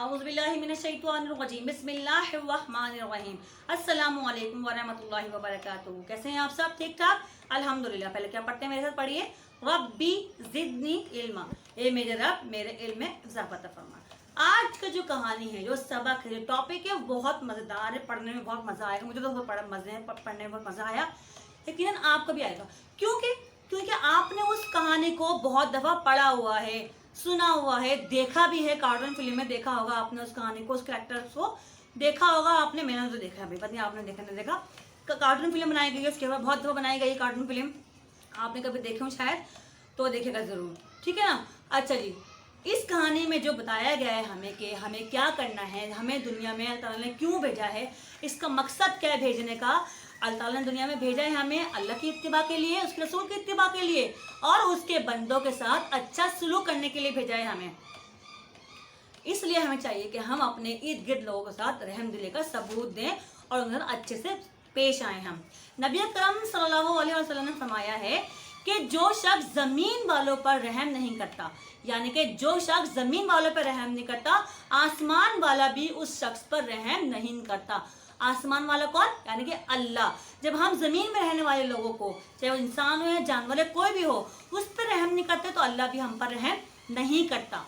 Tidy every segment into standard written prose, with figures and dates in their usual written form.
औज़ुबिल्लाहिमिनश्शैतानिर्रजीम बिस्मिल्लाहिर्रहमानिर्रहीम अस्सलामु अलैकुम वरहमतुल्लाहि वबरकातुहू। कैसे हैं आप सब? ठीक ठाक अल्हम्दुलिल्लाह। पहले क्या पढ़ते हैं मेरे साथ? पढ़िए, रब्बी ज़िदनी इल्मा, ए मेरे रब मेरे इल्म में इज़ाफ़ा फरमा। आज का जो कहानी है, जो सबक है, जो टॉपिक है, बहुत मज़ेदार है। पढ़ने में बहुत मज़ा आएगा। मुझे तो पढ़ने में बहुत मज़ा आया, यकीनन आपको भी आएगा। क्योंकि आपने उस कहानी को बहुत दफ़ा पढ़ा हुआ है, सुना हुआ है, देखा भी है। कार्टून फिल्म में देखा होगा आपने उस कहानी को, उस कैरेक्टर्स को देखा होगा आपने। मैंने तो देखा है, पता नहीं आपने देखा नहीं देखा। कार्टून फिल्म बनाई गई है, उसके बाद बहुत दफ़ा बनाई गई कार्टून फिल्म। आपने कभी देखे हो शायद, तो देखेगा ज़रूर, ठीक है ना। अच्छा जी, इस कहानी में जो बताया गया है हमें कि हमें क्या करना है, हमें दुनिया में अल्लाह ताला ने क्यों भेजा है, इसका मकसद क्या है भेजने का। अल्लाह ताला ने दुनिया में भेजा है हमें अल्लाह की इत्तिबा के लिए, उसके रसूल की इत्तिबा के लिए, और उसके बंदों के साथ अच्छा सलूक करने के लिए भेजा है हमें। इसलिए हमें चाहिए कि हम अपने इर्द गिर्द लोगों के साथ रहमदिली का सबूत दें और उन्हें अच्छे से पेश आए। हम नबी अकरम सल्लल्लाहु अलैहि वसल्लम ने फरमाया है कि जो शख्स ज़मीन वालों पर रहम नहीं करता, यानी कि जो शख्स ज़मीन वालों पर रहम नहीं करता, आसमान वाला भी उस शख्स पर रहम नहीं करता। आसमान वाला कौन? यानी कि अल्लाह। जब हम ज़मीन में रहने वाले लोगों को, चाहे वो इंसान हो या जानवर, कोई भी हो, उस पर रहम नहीं करते तो अल्लाह भी हम पर रहम नहीं करता।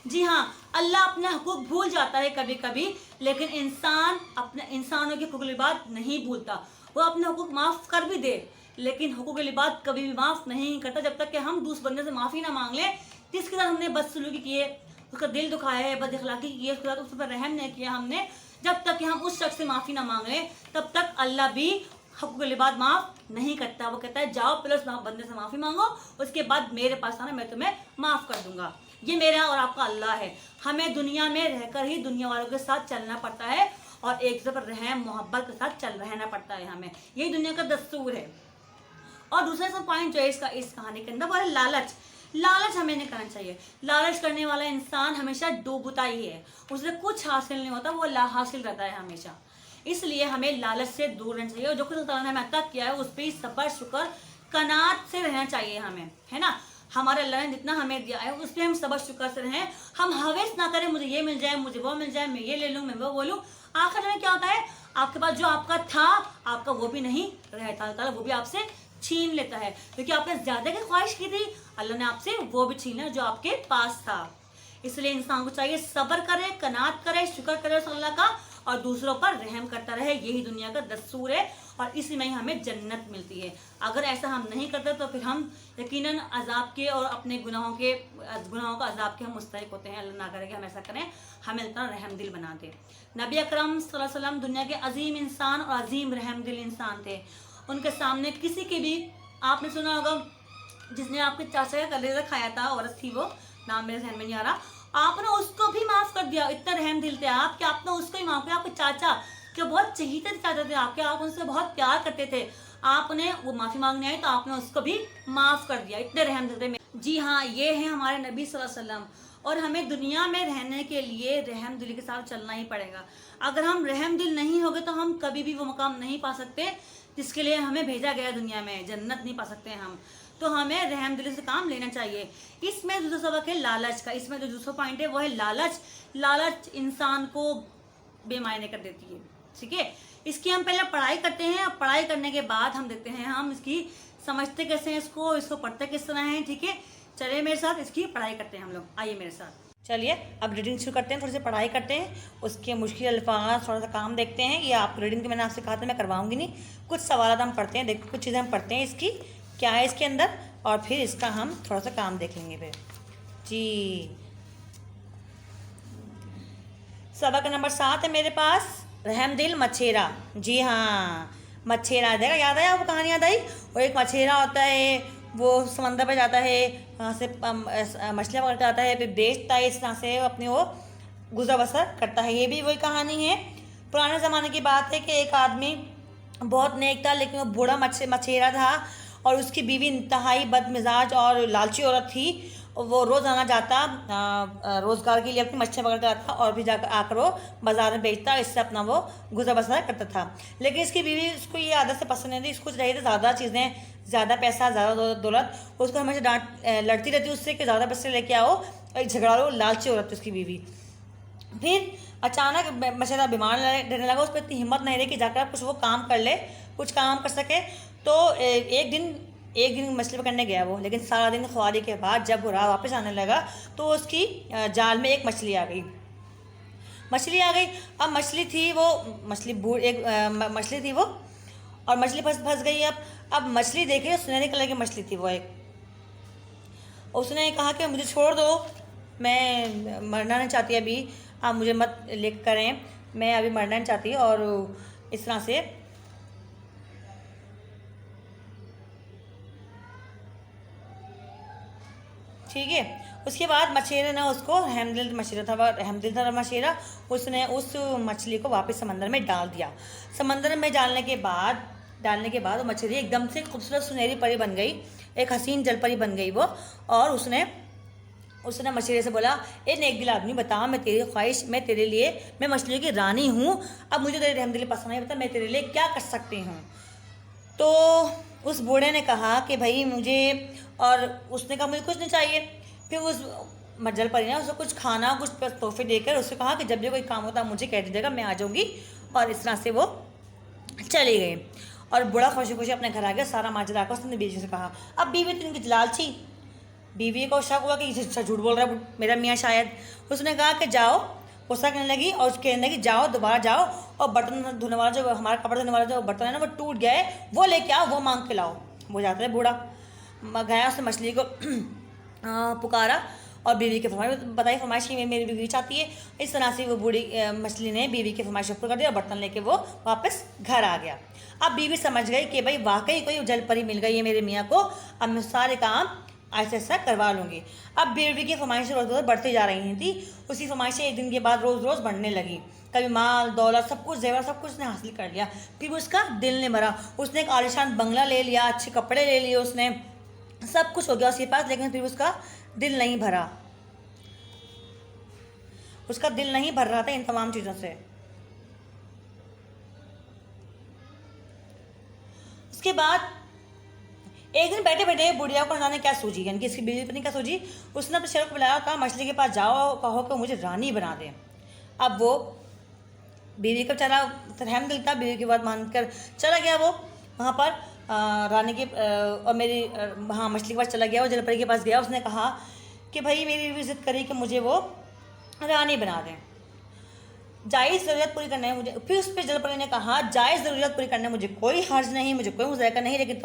जी हाँ, अल्लाह अपने हुकूक भूल जाता है कभी कभी, लेकिन इंसान अपने इंसानों के हुकूक बात नहीं भूलता। वो अपने हुकूक माफ़ कर भी दे, लेकिन हुकूक बात कभी भी माफ़ नहीं करता जब तक कि हम दूसरे बंदे से माफ़ी ना मांग लें जिसके साथ हमने बदसलूकी किए, उसका दिल दुखाया है, बद अखलाकी की है, उसके साथ उस पर रहम नहीं किया हमने। जब तक कि हम उस शख्स से माफ़ी ना मांग लें तब तक अल्लाह भी हुकूक बात माफ़ नहीं करता। वो कहता है जाओ पहले उस बंदे से माफ़ी मांगो, उसके बाद मेरे पास आना, मैं तुम्हें माफ़ कर दूंगा। ये मेरा और आपका अल्लाह है। हमें दुनिया में रहकर ही दुनिया वालों के साथ चलना पड़ता है और एक दूसरे पर रहम मोहब्बत के साथ रहना पड़ता है हमें। यही दुनिया का दस्तूर है। और दूसरा सा पॉइंट जो है इस कहानी के अंदर, वो है लालच। लालच हमें नहीं करना चाहिए। लालच करने वाला इंसान हमेशा डूबता ही है, उसे कुछ हासिल नहीं होता, वो ला हासिल रहता है हमेशा। इसलिए हमें लालच से दूर रहना चाहिए और जो कुछ अल्लाह ताला ने हमें अता किया है उस पर सब्र शुक्र कनात से रहना चाहिए हमें, है ना। हमारे अल्लाह ने जितना हमें दिया है उस पर हम सब्र शुक्र से रहें। हम हवेस ना करें मुझे ये मिल जाए, मुझे वो मिल जाए, मैं ये ले लूँ, मैं वो बोलूँ। आखिर में क्या होता है, आपके पास जो आपका था आपका वो भी नहीं रहता, अल्लाह ताला वो भी आपसे छीन लेता है। क्योंकि आपने ज़्यादा की ख्वाहिश की थी, अल्लाह ने आपसे वो भी छीना जो आपके पास था। इसलिए इंसान को चाहिए सब्र करे, कनात करे, शुक्र करे उस अल्लाह का और दूसरों पर रहम करता रहे। यही दुनिया का दस्तूर है और इसी में ही हमें जन्नत मिलती है। अगर ऐसा हम नहीं करते तो फिर हम यकीनन अजाब के और अपने गुनाहों का अजाब के हम मुस्तहिक होते हैं। अल्लाह ना करे कि हम ऐसा करें, हमें इतना रहमदिल बना दे। नबी अकरम सल्लल्लाहु अलैहि वसल्लम दुनिया के अजीम इंसान और अजीम रहमदिल इंसान थे। उनके सामने किसी की भी, आपने सुना होगा जिसने आपके चाचा का कलेजा खाया था, औरत थी वो, नाम मेरे ध्यान में नहीं आ रहा, आपने उसको भी माफ़ कर दिया। इतना रहम दिल थे आप कि आपने उसको ही माफ़ किया। आपके चाचा जो बहुत चहीते चाहते थे आपके, आप उनसे बहुत प्यार करते थे, आपने वो माफ़ी मांगने आई तो आपने उसको भी माफ़ कर दिया। इतने रहम दिल थे। जी हाँ, ये है हमारे नबी सल्लल्लाहु अलैहि वसल्लम। और हमें दुनिया में रहने के लिए रहम दिल के साथ चलना ही पड़ेगा। अगर हम रहम दिल नहीं होंगे तो हम कभी भी वो मुकाम नहीं पा सकते जिसके लिए हमें भेजा गया दुनिया में। जन्नत नहीं पा सकते हम, तो हमें रहम दिल से काम लेना चाहिए। इसमें दूसरा सबक है लालच का। इसमें जो दूसरा पॉइंट है वो है लालच। लालच इंसान को बेमायने कर देती है, ठीक है। इसकी हम पहले पढ़ाई करते हैं और पढ़ाई करने के बाद हम देखते हैं हम इसकी समझते कैसे हैं, इसको पढ़ते किस तरह हैं, ठीक है। चलिए मेरे साथ इसकी पढ़ाई करते हैं हम लोग, आइए मेरे साथ। चलिए अब रीडिंग शुरू करते हैं, थोड़ी सी पढ़ाई करते हैं, उसके मुश्किल अल्फाज थोड़ा सा काम देखते हैं। ये आप रीडिंग तो मैंने आपसे कहा था मैं करवाऊंगी नहीं, कुछ सवाल हम पढ़ते हैं, देखो कुछ चीज़ें हम पढ़ते हैं इसकी क्या है इसके अंदर, और फिर इसका हम थोड़ा सा काम देख लेंगे फिर। जी, सबक नंबर 7 है मेरे पास, रहमदिल मछेरा। जी हाँ, मछेरा देखा, याद आया आपको कहानी याद आई? वो एक मछेरा होता है, वो समंदर पर जाता है, वहाँ से मछलियाँ पकड़ के आता है, फिर बेचता है, इस तरह से अपने वो गुजर बसर करता है। ये भी वही कहानी है। पुराने ज़माने की बात है कि एक आदमी बहुत नेक था, लेकिन वो बूढ़ा मछेरा था और उसकी बीवी इंतहाई बदमिजाज और लालची औरत थी। वो रोज़ाना जाता रोज़गार के लिए अपनी मच्छियाँ पकड़ कर आता और फिर जाकर आकर वो बाज़ार में बेचता, इससे अपना वो गुजर बसर करता था। लेकिन इसकी बीवी, उसको ये आदत से पसंद नहीं थी, इसको चाहिए था ज़्यादा चीज़ें, ज़्यादा पैसा, ज़्यादा दौलत। उसको हमेशा लड़ती रहती उससे कि ज़्यादा पैसे लेके आओ। एक झगड़ालू लालची औरत थी उसकी बीवी। फिर अचानक बेचारा बीमार रहने लगा, उस पर इतनी हिम्मत नहीं रही कि जाकर कुछ वो काम कर ले, कुछ काम कर सके। तो एक दिन मछली पकड़ने गया वो, लेकिन सारा दिन ख्वारी के बाद जब वो रात वापस आने लगा तो उसकी जाल में एक मछली आ गई। अब मछली थी वो, मछली थी वो, और मछली फंस गई। अब मछली देखे, सुनहरे कलर की मछली थी वो एक। उसने कहा कि मुझे छोड़ दो, मैं मरना नहीं चाहती अभी, आप मुझे मत ले करें, मैं अभी मरना नहीं चाहती। और इस तरह से ठीक है। उसके बाद मछेरे ने उसको, रहमदिल था मछेरा, उसने उस मछली को वापस समंदर में डाल दिया। समंदर में डालने के बाद वो मछली एकदम से खूबसूरत सुनहरी परी बन गई, एक हसीन जल परी बन गई वो। और उसने मछली से बोला, ए नेकदिल आदमी, बता, मैं तेरी ख्वाहिश, मैं मछलियों की रानी हूँ, अब मुझे तेरे रहमदिल पसंद नहीं, बता मैं तेरे लिए क्या कर सकती हूँ। तो उस बूढ़े ने कहा कि भाई मुझे, और उसने कहा मुझे कुछ नहीं चाहिए। फिर उस जल परी ने उसको कुछ खाना, कुछ तोहफे देकर उससे कहा कि जब भी कोई काम होता मुझे कह दीजिएगा, मैं आ जाऊँगी। और इस तरह से वो चली गई। और बूढ़ा खुशी खुशी अपने घर आ गया, सारा माजरा आकर उसने बीवी से कहा। अब बीवी तो इनकी लालची, बीवी को शक हुआ कि ये झूठ बोल रहा है मेरा मियाँ शायद। उसने कहा कि जाओ, गुस्सा करने लगी और कहने लगी जाओ, दोबारा जाओ, और बर्तन धोने वाला जो हमारा कपड़े धोने वाला जो बर्तन है ना वो टूट गया है, वो लेके आओ, वो मांग के लाओ। वो जाता है बूढ़ा, गया, उसने मछली को पुकारा और बीवी की फरमाइश की मेरी बीवी चाहती है। इस तरह से वो बूढ़ी मछली ने बीवी की फरमाइश पूरी कर दी और बर्तन लेके वो वापस घर आ गया। अब बीवी समझ गई कि भाई वाकई कोई जल परी मिल गई है मेरे मियाँ को, अब मैं सारे काम ऐसा करवा लूँगी। अब बीवी की फरमाइशें रोज़ रोज़ बढ़ती जा रही थी। उसी फरमाइशें एक दिन के बाद रोज़ रोज़ बढ़ने लगी। कभी माल दौलत सब कुछ जेवर सब कुछ उसने हासिल कर लिया, फिर उसका दिल नहीं भरा। उसने एक आलिशान बंगला ले लिया, अच्छे कपड़े ले लिए, उसने सब कुछ हो गया उसके पास, लेकिन फिर उसका दिल नहीं भरा। उसका दिल नहीं भर रहा था इन तमाम चीज़ों से। उसके बाद एक दिन बैठे बैठे बुढ़िया को जाने क्या सूझी, यानी कि इसकी बीवी पत्नी क्या सूझी। उसने अपने शेर को बुलाया, कहा मछली के पास जाओ, कहो कि मुझे रानी बना दे। अब वो बीवी का बेचारा रहमदिल था, बीवी की बात मानकर चला गया वो वहाँ पर रानी के और मेरी हाँ मछली के पास चला गया, वो जलपरी के पास गया। उसने कहा कि भाई मेरी बीवी जिद करी कि मुझे वो रानी बना दें, जायज़ ज़रूरत पूरी करने है मुझे। फिर उस पर जलपरी ने कहा जायज़ ज़रूरत पूरी करने मुझे कोई हर्ज नहीं, मुझे कोई मुज़ायका नहीं, लेकिन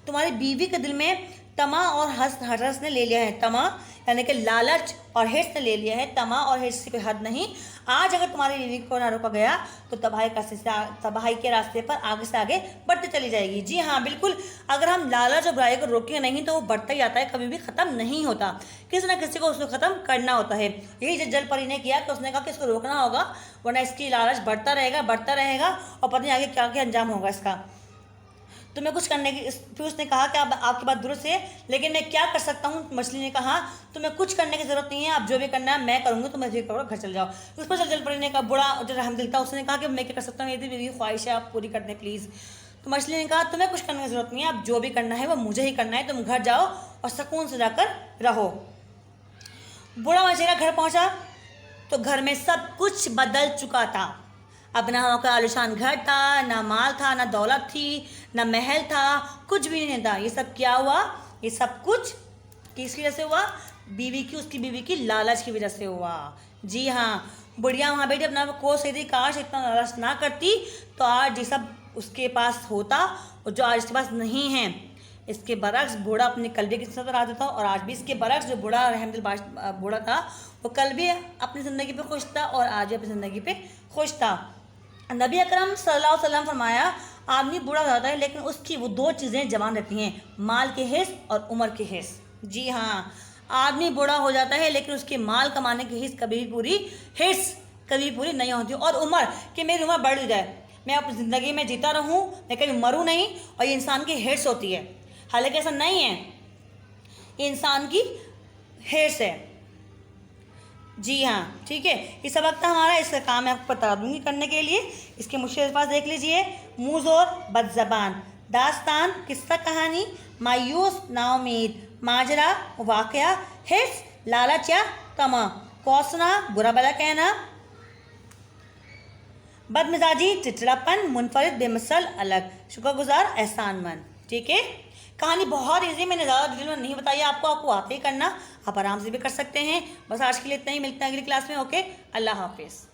तुम्हारी बीवी के दिल में तमा और हर्स ने ले लिया है। तमा यानी कि लालच, और हिर्स ने ले लिया है। तमा और हिर्स से कोई हद नहीं। आज अगर तुम्हारी बीवी को ना रोका गया तो तबाही के रास्ते पर आगे से आगे बढ़ती चली जाएगी। जी हाँ बिल्कुल, अगर हम लालच और बुराई को रोकेंगे नहीं तो वो बढ़ता ही आता है, कभी भी ख़त्म नहीं होता। किसी ना किसी को उसको ख़त्म करना होता है। यही जल परी ने किया कि उसने कहा कि इसको रोकना होगा, वरना इसकी लालच बढ़ता रहेगा और पता नहीं आगे क्या क्या अंजाम होगा इसका। तुम्हें कुछ करने की, फिर उसने कहा कि अब आपकी बात दुरुस्त है, लेकिन मैं क्या कर सकता हूँ। मछली ने कहा तुम्हें कुछ करने की जरूरत नहीं है, आप जो भी करना है मैं करूँगी, तुम ऐसे करो, घर चल जाओ। उस पर जल परी ने कहा, बुढ़ा जो रहमदिल था उसने कहा कि मैं क्या कर सकता हूँ, यदि मेरी ख्वाहिश है आप पूरी कर दें प्लीज़। तो मछली ने कहा तुम्हें कुछ करने की जरूरत नहीं है, आप जो भी करना है वो मुझे ही करना है, तुम घर जाओ और सुकून से जाकर रहो। बूढ़ा मछेरा घर पहुँचा तो घर में सब कुछ बदल चुका था। अब ना का आलिशान घर था, ना माल था, ना दौलत थी, ना महल था, कुछ भी नहीं था। ये सब क्या हुआ, ये सब कुछ किसकी वजह से हुआ, उसकी बीवी की लालच की वजह से हुआ। जी हाँ, बुढ़िया वहाँ बैठी अपना कोस रही थी, काश इतना लालच ना करती तो आज ये सब उसके पास होता, और जो आज इसके पास नहीं है। इसके बरक्स बूढ़ा अपने कल्बे की सदर आ था, और आज भी इसके बरक्स जो बूढ़ा रहमदिल बूढ़ा था वो कल भी अपनी ज़िंदगी पे खुश था और आज भी अपनी ज़िंदगी पे खुश था। नबी अकरम सल्लल्लाहु अलैहि वसल्लम फरमाया आदमी बूढ़ा हो जाता है लेकिन उसकी वो दो चीज़ें जवान रहती हैं, माल के हिस्स और उम्र के हिस्स। जी हाँ, आदमी बूढ़ा हो जाता है लेकिन उसके माल कमाने की हिस्स कभी पूरी नहीं होती। और उम्र कि मेरी उम्र बढ़ जाए, मैं अपनी ज़िंदगी में जीता रहूँ, मैं कभी मरूँ नहीं, और ये इंसान की हिर्स होती है। हालांकि ऐसा नहीं है, ये इंसान की हिर्स है। जी हाँ ठीक है, ये सबक था हमारा, इसका काम मैं आपको बता दूंगी करने के लिए। इसके मुश्किल अल्फाज देख लीजिए, मुँहज़ोर बदज़बान, दास्तान किस्सा कहानी, मायूस नाउमीद, माजरा वाक़या, हिर्स लालच या तमा, कोसना बुरा भला कहना, बदमिजाजी चिड़चिड़ापन, मुनफरिद बेमिसल अलग, शुक्रगुजार एहसानमंद। ठीक है, कहानी बहुत ईजी, मैंने ज़्यादा डिटेल में नहीं बताई आपको आते ही करना, आप आराम से भी कर सकते हैं। बस आज के लिए इतना ही, मिलते हैं अगली क्लास में। ओके, अल्लाह हाफिज़।